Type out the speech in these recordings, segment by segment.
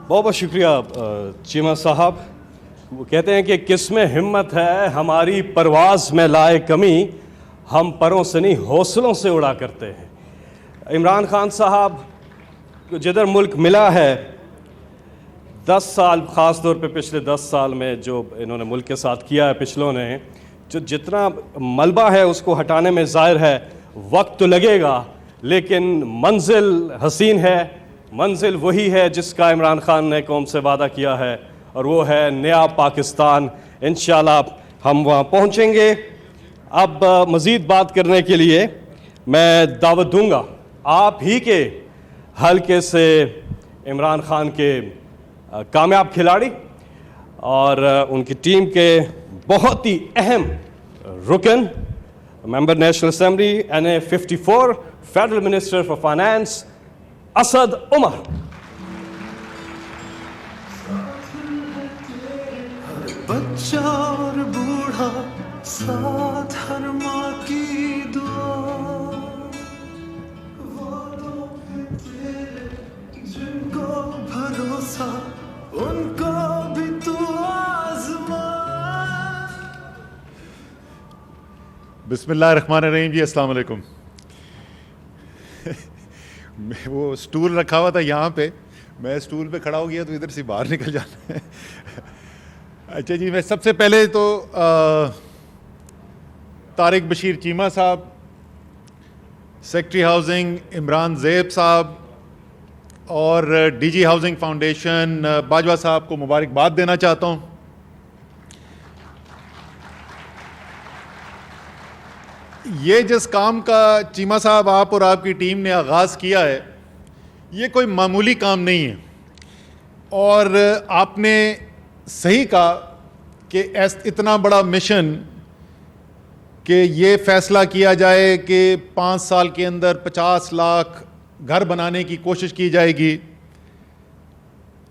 بہت بہت شکریہ چیمہ صاحب. وہ کہتے ہیں کہ کس میں ہمت ہے ہماری پرواز میں لائے کمی، ہم پروں سے نہیں حوصلوں سے اڑا کرتے ہیں. عمران خان صاحب جدھر ملک ملا ہے 10 سال، خاص طور پہ پچھلے 10 سال میں جو انہوں نے ملک کے ساتھ کیا ہے پچھلوں نے، جو جتنا ملبہ ہے اس کو ہٹانے میں ظاہر ہے وقت تو لگے گا، لیکن منزل حسین ہے. منزل وہی ہے جس کا عمران خان نے قوم سے وعدہ کیا ہے، اور وہ ہے نیا پاکستان. انشاءاللہ ہم وہاں پہنچیں گے. اب مزید بات کرنے کے لیے میں دعوت دوں گا آپ ہی کے حلقے سے عمران خان کے کامیاب کھلاڑی اور ان کی ٹیم کے بہت ہی اہم رکن، member national assembly NA 54 federal minister for finance Asad Umar. بچہ اور بوڑھا ساتھ ہر ماں کی دعا، وہ لوگ تیرے جن کو بھروسہ ان کو بھی تو آزما. بسم اللہ الرحمن الرحیم. جی السلام علیکم. وہ سٹول رکھا ہوا تھا یہاں پہ، میں سٹول پہ کھڑا ہو گیا تو ادھر سے باہر نکل جانا ہے. اچھا جی، میں سب سے پہلے تو طارق بشیر چیمہ صاحب، سیکرٹری ہاؤسنگ عمران زیب صاحب اور DG ہاؤسنگ فاؤنڈیشن باجوہ صاحب کو مبارکباد دینا چاہتا ہوں. یہ جس کام کا چیمہ صاحب آپ اور آپ کی ٹیم نے آغاز کیا ہے، یہ کوئی معمولی کام نہیں ہے. اور آپ نے صحیح کہا کہ اتنا بڑا مشن کہ یہ فیصلہ کیا جائے کہ 5 سال کے اندر 50 لاکھ گھر بنانے کی کوشش کی جائے گی.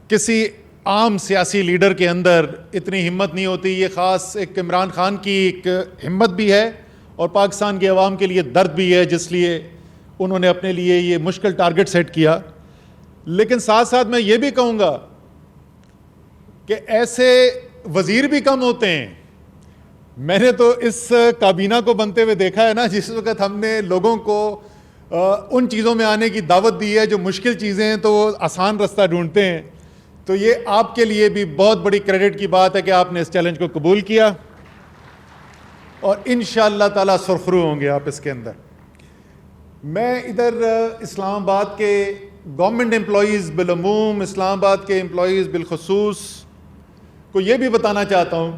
کسی عام سیاسی لیڈر کے اندر اتنی ہمت نہیں ہوتی. یہ خاص ایک عمران خان کی ایک ہمت بھی ہے اور پاکستان کے عوام کے لیے درد بھی ہے، جس لیے انہوں نے اپنے لیے یہ مشکل ٹارگٹ سیٹ کیا. لیکن ساتھ ساتھ میں یہ بھی کہوں گا کہ ایسے وزیر بھی کم ہوتے ہیں. میں نے تو اس کابینہ کو بنتے ہوئے دیکھا ہے نا، جس وقت ہم نے لوگوں کو ان چیزوں میں آنے کی دعوت دی ہے جو مشکل چیزیں ہیں تو وہ آسان رستہ ڈھونڈتے ہیں. تو یہ آپ کے لیے بھی بہت بڑی کریڈٹ کی بات ہے کہ آپ نے اس چیلنج کو قبول کیا اور انشاءاللہ تعالیٰ سرخرو ہوں گے آپ اس کے اندر. میں ادھر اسلام آباد کے گورنمنٹ امپلائیز بالعموم، اسلام آباد کے امپلائیز بالخصوص کو یہ بھی بتانا چاہتا ہوں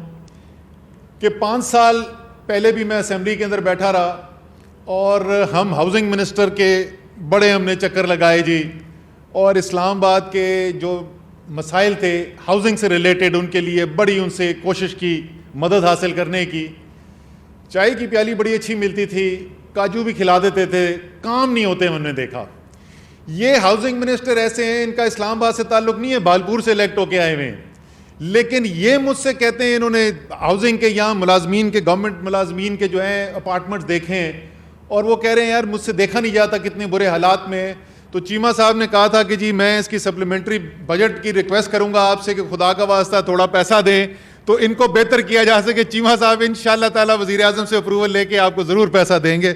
کہ 5 سال پہلے بھی میں اسمبلی کے اندر بیٹھا رہا اور ہم ہاؤسنگ منسٹر کے بڑے ہم نے چکر لگائے جی، اور اسلام آباد کے جو مسائل تھے ہاؤسنگ سے ریلیٹڈ ان کے لیے بڑی ان سے کوشش کی مدد حاصل کرنے کی. چائے کی پیالی بڑی اچھی ملتی تھی، کاجو بھی کھلا دیتے تھے، کام نہیں ہوتے ہم نے دیکھا. یہ ہاؤسنگ منسٹر ایسے ہیں، ان کا اسلام آباد سے تعلق نہیں ہے، بھالپور سے الیکٹ ہو کے آئے ہوئے ہیں، لیکن یہ مجھ سے کہتے ہیں انہوں نے ہاؤسنگ کے یہاں ملازمین کے، گورنمنٹ ملازمین کے جو ہیں اپارٹمنٹس دیکھے ہیں، اور وہ کہہ رہے ہیں یار مجھ سے دیکھا نہیں جاتا کتنے برے حالات میں. تو چیمہ صاحب نے کہا تھا کہ جی میں اس کی سپلیمنٹری بجٹ کی ریکویسٹ کروں گا آپ سے کہ خدا کا واسطہ تھوڑا پیسہ دیں تو ان کو بہتر کیا جا سکے. چیمہ صاحب انشاءاللہ تعالیٰ وزیر اعظم سے اپروول لے کے آپ کو ضرور پیسہ دیں گے.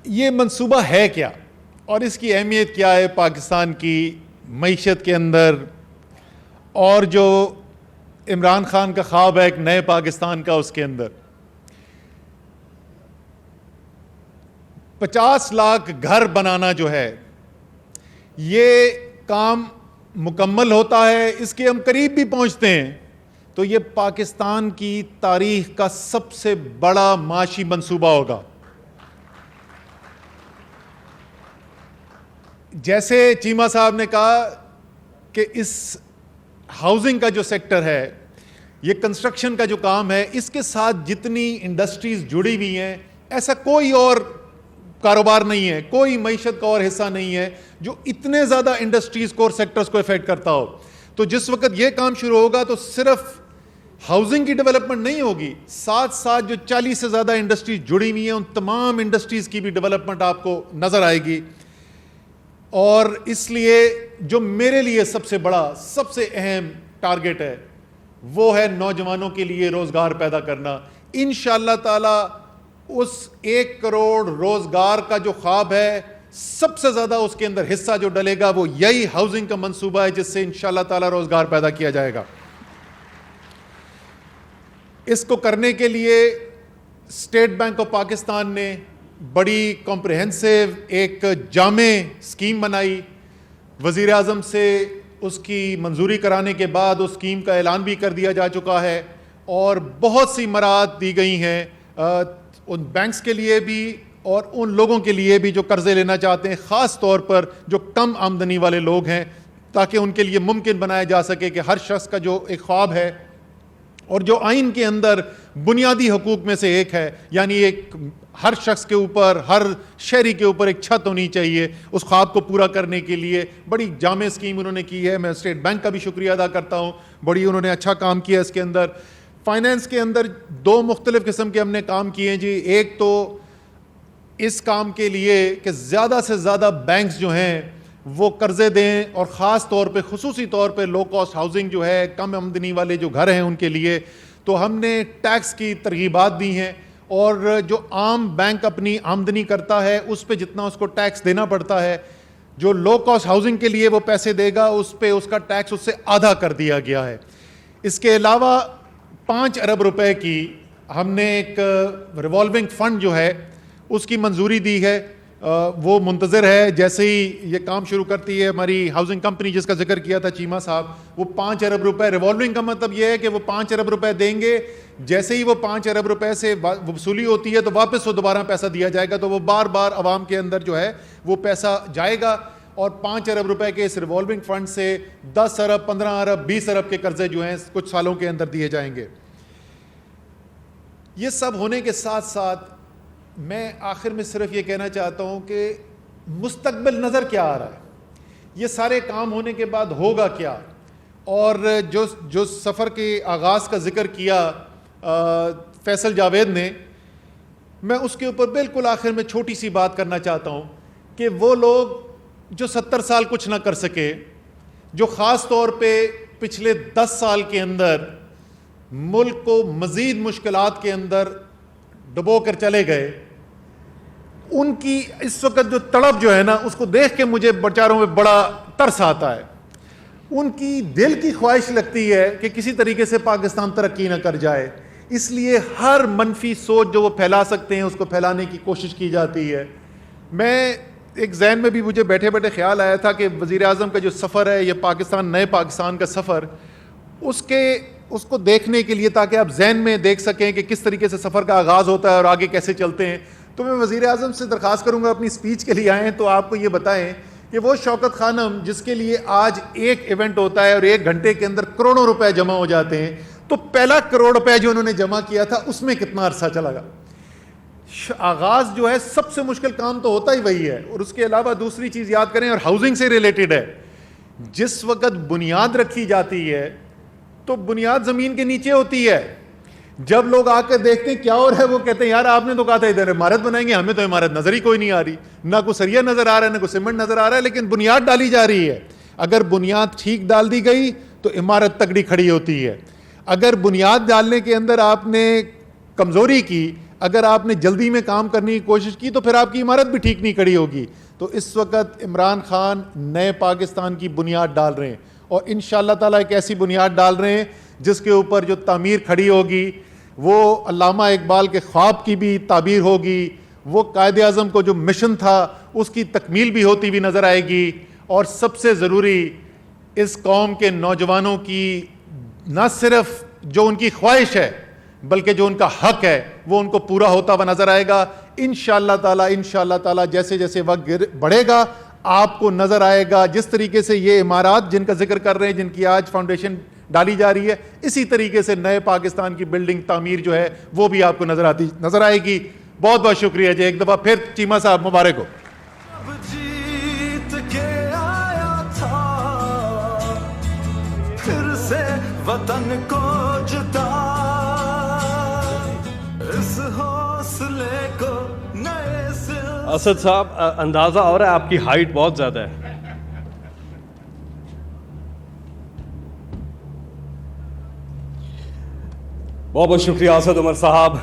یہ منصوبہ ہے کیا اور اس کی اہمیت کیا ہے پاکستان کی معیشت کے اندر، اور جو عمران خان کا خواب ہے ایک نئے پاکستان کا، اس کے اندر 50 لاکھ گھر بنانا جو ہے یہ کام مکمل ہوتا ہے، اس کے ہم قریب بھی پہنچتے ہیں تو یہ پاکستان کی تاریخ کا سب سے بڑا معاشی منصوبہ ہوگا. جیسے چیمہ صاحب نے کہا کہ اس ہاؤسنگ کا جو سیکٹر ہے، یہ کنسٹرکشن کا جو کام ہے، اس کے ساتھ جتنی انڈسٹریز جڑی ہوئی ہیں ایسا کوئی اور کاروبار نہیں ہے، کوئی معیشت کا اور حصہ نہیں ہے جو اتنے زیادہ انڈسٹریز کو اور سیکٹرز کو افیکٹ کرتا ہو. تو جس وقت یہ کام شروع ہوگا تو صرف ہاؤسنگ کی ڈیولپمنٹ نہیں ہوگی، ساتھ ساتھ جو 40 سے زیادہ انڈسٹریز جڑی ہوئی ہیں ان تمام انڈسٹریز کی بھی ڈیولپمنٹ آپ کو نظر آئے گی. اور اس لیے جو میرے لیے سب سے بڑا سب سے اہم ٹارگٹ ہے وہ ہے نوجوانوں کے لیے روزگار پیدا کرنا. انشاءاللہ تعالی اس 1 کروڑ روزگار کا جو خواب ہے سب سے زیادہ اس کے اندر حصہ جو ڈلے گا وہ یہی ہاؤسنگ کا منصوبہ ہے جس سے انشاءاللہ تعالی روزگار پیدا کیا جائے گا. اس کو کرنے کے لیے اسٹیٹ بینک آف پاکستان نے بڑی کمپریہنسو ایک جامع اسکیم بنائی. وزیر اعظم سے اس کی منظوری کرانے کے بعد اس اسکیم کا اعلان بھی کر دیا جا چکا ہے اور بہت سی مراعات دی گئی ہیں ان بینکس کے لیے بھی اور ان لوگوں کے لیے بھی جو قرضے لینا چاہتے ہیں، خاص طور پر جو کم آمدنی والے لوگ ہیں، تاکہ ان کے لیے ممکن بنایا جا سکے کہ ہر شخص کا جو ایک خواب ہے اور جو آئین کے اندر بنیادی حقوق میں سے ایک ہے، یعنی ایک ہر شخص کے اوپر، ہر شہری کے اوپر ایک چھت ہونی چاہیے، اس خواب کو پورا کرنے کے لیے بڑی جامع اسکیم انہوں نے کی ہے. میں اسٹیٹ بینک کا بھی شکریہ ادا کرتا ہوں، بڑی انہوں نے اچھا کام کیا اس کے اندر. فائنینس کے اندر 2 مختلف قسم کے ہم نے کام کیے ہیں جی. ایک تو اس کام کے لیے کہ زیادہ سے زیادہ بینکس جو ہیں وہ قرضے دیں اور خاص طور پہ خصوصی طور پہ لو کاسٹ ہاؤسنگ جو ہے، کم آمدنی والے جو گھر ہیں ان کے لیے. تو ہم نے ٹیکس کی ترغیبات دی ہیں اور جو عام بینک اپنی آمدنی کرتا ہے اس پہ جتنا اس کو ٹیکس دینا پڑتا ہے، جو لو کاسٹ ہاؤسنگ کے لیے وہ پیسے دے گا اس پہ اس کا ٹیکس اس سے آدھا کر دیا گیا ہے. اس کے علاوہ 5 ارب روپے کی ہم نے ایک ریوالونگ فنڈ جو ہے اس کی منظوری دی ہے. وہ منتظر ہے، جیسے ہی یہ کام شروع کرتی ہے ہماری ہاؤسنگ کمپنی جس کا ذکر کیا تھا چیمہ صاحب، وہ 5 ارب روپے، ریوالونگ کا مطلب یہ ہے کہ وہ 5 ارب روپے دیں گے، جیسے ہی وہ 5 ارب روپے سے وصولی ہوتی ہے تو واپس وہ دوبارہ پیسہ دیا جائے گا. تو وہ بار بار عوام کے اندر جو ہے وہ پیسہ جائے گا اور 5 ارب روپے کے اس ریوالونگ فنڈ سے 10 ارب 15 ارب 20 ارب کے قرضے جو ہیں کچھ سالوں کے اندر دیے جائیں گے. یہ سب ہونے کے ساتھ ساتھ میں آخر میں صرف یہ کہنا چاہتا ہوں کہ مستقبل نظر کیا آ رہا ہے، یہ سارے کام ہونے کے بعد ہوگا کیا. اور جو سفر کے آغاز کا ذکر کیا فیصل جاوید نے، میں اس کے اوپر بالکل آخر میں چھوٹی سی بات کرنا چاہتا ہوں کہ وہ لوگ جو 70 سال کچھ نہ کر سکے، جو خاص طور پہ پچھلے 10 سال کے اندر ملک کو مزید مشکلات کے اندر ڈبو کر چلے گئے، ان کی اس وقت جو تڑپ جو ہے نا اس کو دیکھ کے مجھے بیچاروں میں بڑا ترس آتا ہے. ان کی دل کی خواہش لگتی ہے کہ کسی طریقے سے پاکستان ترقی نہ کر جائے، اس لیے ہر منفی سوچ جو وہ پھیلا سکتے ہیں اس کو پھیلانے کی کوشش کی جاتی ہے. میں ایک ذہن میں بھی مجھے بیٹھے بیٹھے خیال آیا تھا کہ وزیر اعظم کا جو سفر ہے یہ پاکستان، نئے پاکستان کا سفر، اس کو دیکھنے کے لیے تاکہ آپ ذہن میں دیکھ سکیں کہ کس طریقے سے سفر کا آغاز ہوتا ہے اور آگے کیسے چلتے ہیں، تو میں وزیر اعظم سے درخواست کروں گا اپنی سپیچ کے لیے آئیں تو آپ کو یہ بتائیں کہ وہ شوکت خانم جس کے لیے آج ایک ایونٹ ہوتا ہے اور 1 گھنٹے کے اندر کروڑوں روپے جمع ہو جاتے ہیں، تو پہلا کروڑ روپے جو انہوں نے جمع کیا تھا اس میں کتنا عرصہ چلا گا. آغاز جو ہے سب سے مشکل کام تو ہوتا ہی وہی ہے. اور اس کے علاوہ دوسری چیز یاد کریں اور ہاؤسنگ سے ریلیٹڈ ہے، جس وقت بنیاد رکھی جاتی ہے تو بنیاد زمین کے نیچے ہوتی ہے. جب لوگ آ کے دیکھتے ہیں کیا ہو رہا ہے وہ کہتے ہیں یار آپ نے تو کہا تھا ادھر عمارت بنائیں گے، ہمیں تو عمارت نظر ہی کوئی نہیں آ رہی، نہ کوئی سریا نظر آ رہا ہے نہ کوئی سیمنٹ نظر آ رہا ہے، لیکن بنیاد ڈالی جا رہی ہے. اگر بنیاد ٹھیک ڈال دی گئی تو عمارت تگڑی کھڑی ہوتی ہے. اگر بنیاد ڈالنے کے اندر آپ نے کمزوری کی، اگر آپ نے جلدی میں کام کرنے کی کوشش کی تو پھر آپ کی عمارت بھی ٹھیک نہیں کھڑی ہوگی. تو اس وقت عمران خان نئے پاکستان کی بنیاد ڈال رہے ہیں اور انشاءاللہ تعالیٰ ایک ایسی بنیاد ڈال رہے ہیں جس کے اوپر جو تعمیر کھڑی ہوگی وہ علامہ اقبال کے خواب کی بھی تعبیر ہوگی، وہ قائد اعظم کو جو مشن تھا اس کی تکمیل بھی ہوتی ہوئی نظر آئے گی. اور سب سے ضروری اس قوم کے نوجوانوں کی نہ صرف جو ان کی خواہش ہے بلکہ جو ان کا حق ہے وہ ان کو پورا ہوتا ہوا نظر آئے گا انشاءاللہ تعالی. جیسے جیسے وقت بڑھے گا آپ کو نظر آئے گا جس طریقے سے یہ عمارات جن کا ذکر کر رہے ہیں، جن کی آج فاؤنڈیشن ڈالی جا رہی ہے، اسی طریقے سے نئے پاکستان کی بلڈنگ تعمیر جو ہے وہ بھی آپ کو نظر آئے گی. بہت بہت شکریہ جی. ایک دفعہ پھر چیمہ صاحب مبارک ہو. جیت کے آیا تھا پھر سے وطن کو جتا اسد صاحب اندازہ ہو رہا ہے آپ کی ہائٹ بہت زیادہ ہے. بہت بہت شکریہ اسد عمر صاحب.